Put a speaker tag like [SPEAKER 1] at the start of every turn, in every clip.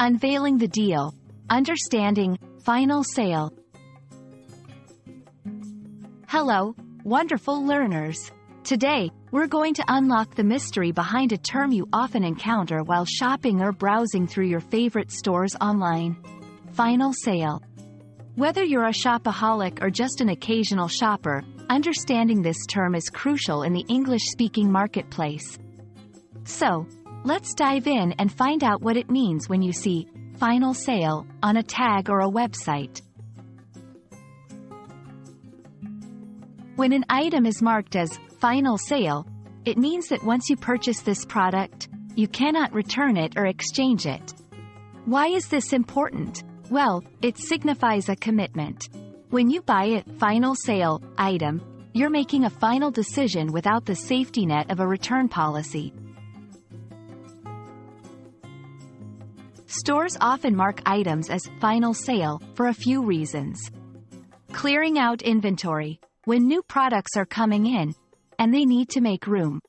[SPEAKER 1] Unveiling the deal. Understanding final sale. Hello, wonderful learners. Today, we're going to unlock the mystery behind a term you often encounter while shopping or browsing through your favorite stores online. Final sale. Whether you're a shopaholic or just an occasional shopper, understanding this term is crucial in the English-speaking marketplace. So, let's dive in and find out what it means when you see final sale on a tag or a website. When an item is marked as final sale, it means that once you purchase this product, you cannot return it or exchange it. Why is this important? Well, it signifies a commitment. When you buy a final sale item, you're making a final decision without the safety net of a return policy. Stores often mark items as final sale for a few reasons. Clearing out inventory, when new products are coming in, and they need to make room.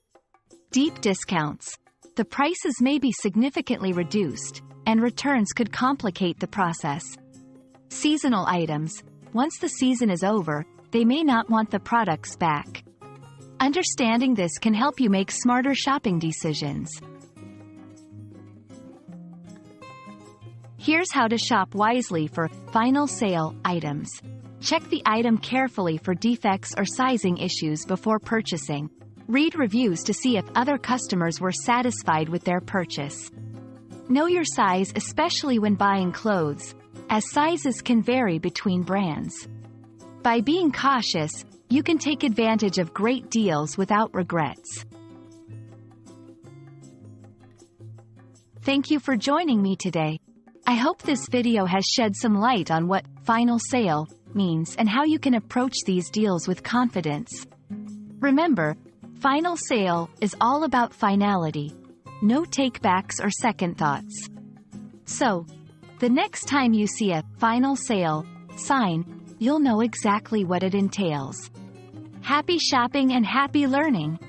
[SPEAKER 1] Deep discounts. The prices may be significantly reduced, and returns could complicate the process. Seasonal items. Once the season is over, they may not want the products back. Understanding this can help you make smarter shopping decisions. Here's how to shop wisely for final sale items. Check the item carefully for defects or sizing issues before purchasing. Read reviews to see if other customers were satisfied with their purchase. Know your size, especially when buying clothes, as sizes can vary between brands. By being cautious, you can take advantage of great deals without regrets. Thank you for joining me today. I hope this video has shed some light on what final sale means and how you can approach these deals with confidence. Remember, final sale is all about finality, no takebacks or second thoughts. So, the next time you see a final sale sign, you'll know exactly what it entails. Happy shopping and happy learning!